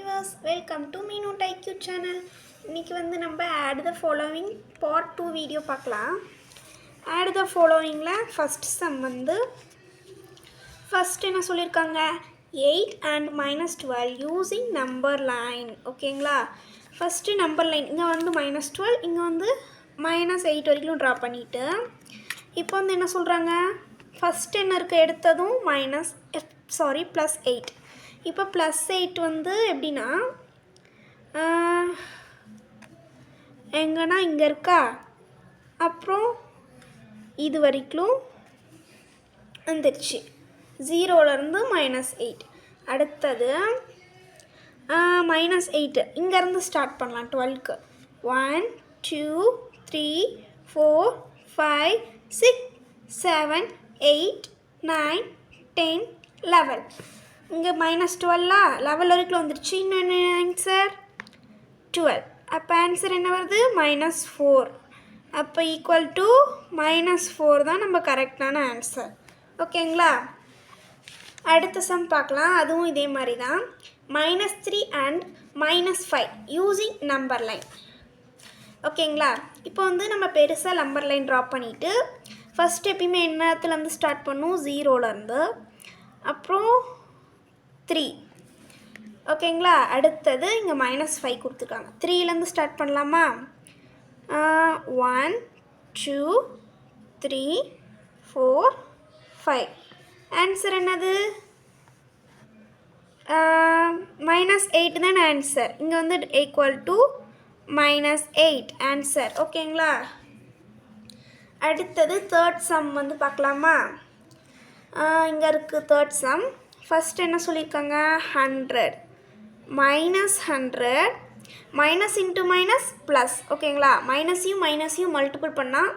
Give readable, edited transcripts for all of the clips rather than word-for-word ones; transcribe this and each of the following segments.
viewers, welcome to Meenu IQ channel. இன்னைக்கு வந்து நம்ம add the following part 2 video பார்க்கலாம். add the followingல first sum வந்து first என்ன சொல்லிருக்காங்க 8 and -12 using number line. ஓகேங்களா? first number line இங்க வந்து -12 இங்க வந்து -8 வரைக்கும் டிரா பண்ணிட்டு இப்போ வந்து என்ன சொல்றாங்க first என்ன இருக்கு எடுத்ததும் +8 இப்போ +8 வந்து எப்படின்னா எங்கன்னா இங்கே இருக்கா அப்புறம் இது வரைக்கும் வந்துடுச்சு 0லேருந்து -8 அடுத்தது -8 இங்கேருந்து ஸ்டார்ட் பண்ணலாம் 12க்கு 1 2 3 4 5 6 7 8 9 10 11 இங்கே -12 11 வரைக்கும் வந்துடுச்சு இன்னொன்று ஆன்சர் 12 அப்போ ஆன்சர் என்ன வருது -4 அப்போ ஈக்குவல் டு -4 தான் நம்ம கரெக்டான ஆன்சர் ஓகேங்களா அடுத்த சம் பார்க்கலாம் அதுவும் இதே மாதிரி தான் -3 அண்ட் -5 யூஸிங் நம்பர் லைன் ஓகேங்களா இப்போ வந்து நம்ம பெருசாக நம்பர் லைன் ட்ரா பண்ணிவிட்டு ஃபஸ்ட் எப்பயுமே என்னத்துலேருந்து ஸ்டார்ட் பண்ணும் 0லேருந்து அப்புறம் 3 ஓகேங்களா அடுத்தது இங்கே -5 கொடுத்துருக்காங்க 3லேருந்து ஸ்டார்ட் பண்ணலாமா 1 2 3 4 5 ஆன்சர் என்னது -8 தான் ஆன்சர் இங்கே வந்து ஈக்குவல் டு -8 ஆன்சர் ஓகேங்களா அடுத்தது தேர்ட் சம் வந்து பார்க்கலாமா இங்கே இருக்குது தேர்ட் சம் ஃபஸ்ட் என்ன சொல்லியிருக்காங்க 100 -100 மைனஸ் இன்ட்டு மைனஸ் ப்ளஸ் ஓகேங்களா மைனஸையும் மல்டிபிள் பண்ணால்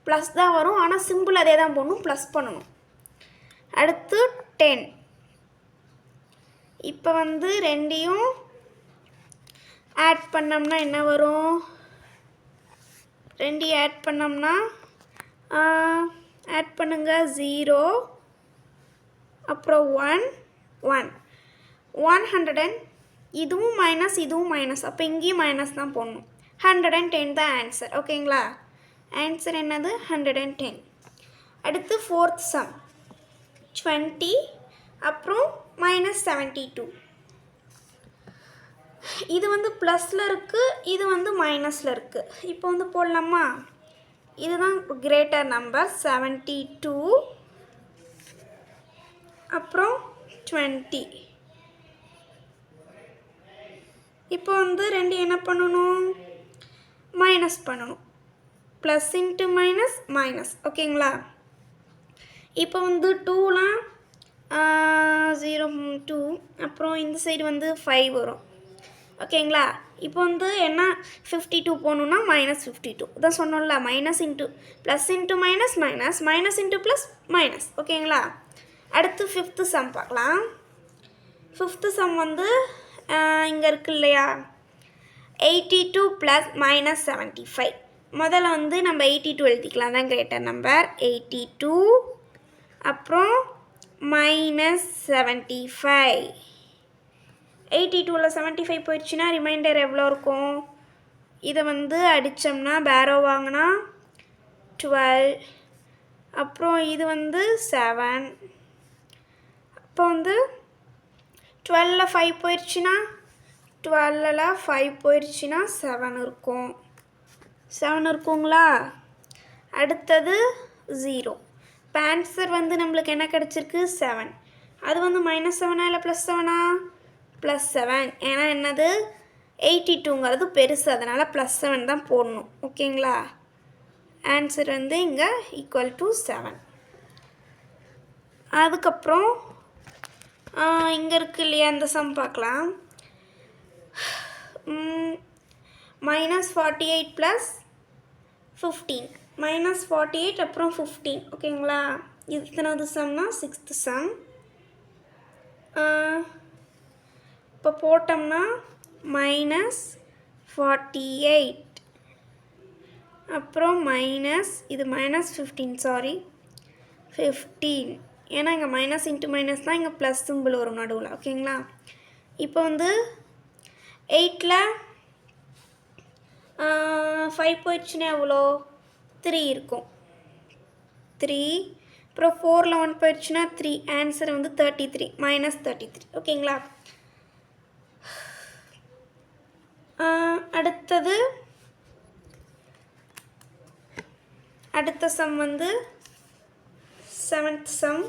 ப்ளஸ் தான் வரும் ஆனால் சிம்பிள் அதே தான் போடணும் ப்ளஸ் பண்ணணும் அடுத்து 10 இப்போ வந்து ரெண்டையும் ஆட் பண்ணோம்னா என்ன வரும் ரெண்டையும் ஆட் பண்ணோம்னா ஆட் பண்ணுங்க 0 அப்புறம் 100 இதுவும் மைனஸ் அப்போ இங்கேயும் மைனஸ் தான் போடணும் 110 தான் ஆன்சர் ஓகேங்களா ஆன்சர் என்னது 110 அடுத்து ஃபோர்த் சம் 20 அப்புறம் -72 இது வந்து ப்ளஸில் இருக்குது இது வந்து மைனஸில் இருக்குது இப்போ வந்து போடலாமா இதுதான் கிரேட்டர் நம்பர் 72 அப்புறம் 20 இப்போ வந்து ரெண்டு என்ன பண்ணணும் மைனஸ் பண்ணணும் ப்ளஸ் இன்ட்டு மைனஸ் ஓகேங்களா இப்போ வந்து 2லாம் 0 2 அப்புறம் இந்த சைடு வந்து 5 வரும் ஓகேங்களா இப்போ வந்து என்ன 52 போகணுன்னா -52 இதான் சொன்னோம்ல minus into plus into minus into plus minus ஓகேங்களா அடுத்து ஃபிஃப்த்து சம் பார்க்கலாம் ஃபிஃப்த்து சம் வந்து இங்கே இருக்கு இல்லையா 82 + -75 முதல்ல வந்து நம்ம 82 எழுதிக்கலாம் தான் கிரேட்டர் நம்பர் 82 அப்புறம் -75 82ல் 75 போயிடுச்சுன்னா ரிமைண்டர் எவ்வளோ இருக்கும் இதை வந்து அடித்தோம்னா பேரோ வாங்கினா 12 அப்புறம் இது வந்து 7 இப்போ வந்து 12ல் 5 போயிடுச்சுன்னா 12ல் 5 போயிடுச்சுன்னா 7 இருக்கும் 7 இருக்குங்களா அடுத்தது 0 இப்போ ஆன்சர் வந்து நம்மளுக்கு என்ன கிடச்சிருக்கு 7 அது வந்து -7 இல்லை +7 +7 ஏன்னா என்னது 82ங்கிறது பெருசு அதனால் +7 தான் போடணும் ஓகேங்களா ஆன்சர் வந்து இங்கே ஈக்குவல் டு 7 அதுக்கப்புறம் இங்கே இருக்கு இல்லையா அந்த சம் பார்க்கலாம் -48 + 15 -48 அப்புறம் 15 ஓகேங்களா இது எத்தனாவது சம்னா 6th சம் இப்போ போட்டோம்னா -48 அப்புறம் இது -15 சாரி 15 ஏன்னா இங்கே மைனஸ் இன்ட்டு மைனஸ் தான் இங்கே ப்ளஸ் சிம்பிள் வரும் நடுவில் ஓகேங்களா இப்போ வந்து 8ல் 5 போயிடுச்சுன்னா எவ்வளோ 3 இருக்கும் 3 அப்புறம் 4ல் 1 போயிடுச்சுன்னா 3 ஆன்சர் வந்து 33 -33 ஓகேங்களா அடுத்த சம் வந்து 7th சம்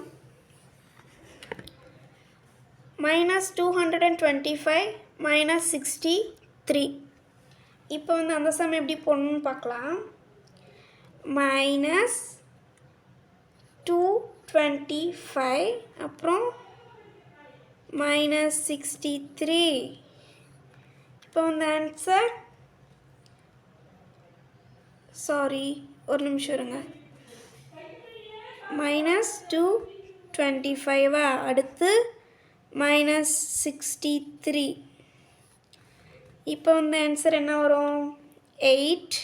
-225 -63 இப்போ வந்து அந்த சம் எப்படி போடணும்னு பார்க்கலாம் -225 அப்புறம் -63 இப்போ வந்து ஆன்சர் ஒரு நிமிஷம் இருங்க -225 அடுத்து -63 இப்போ வந்து ஆன்சர் என்ன வரும் 8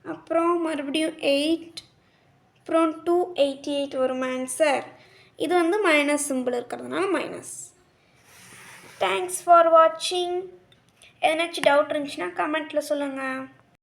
அப்புறம் மறுபடியும் 8 அப்புறம் 288 வரும் ஆன்சர் இது வந்து மைனஸ் சிம்பிள் இருக்கிறதுனால மைனஸ் தேங்க்ஸ் ஃபார் வாட்சிங் எதனாச்சும் டவுட் இருந்துச்சுன்னா கமெண்ட்டில் சொல்லுங்கள்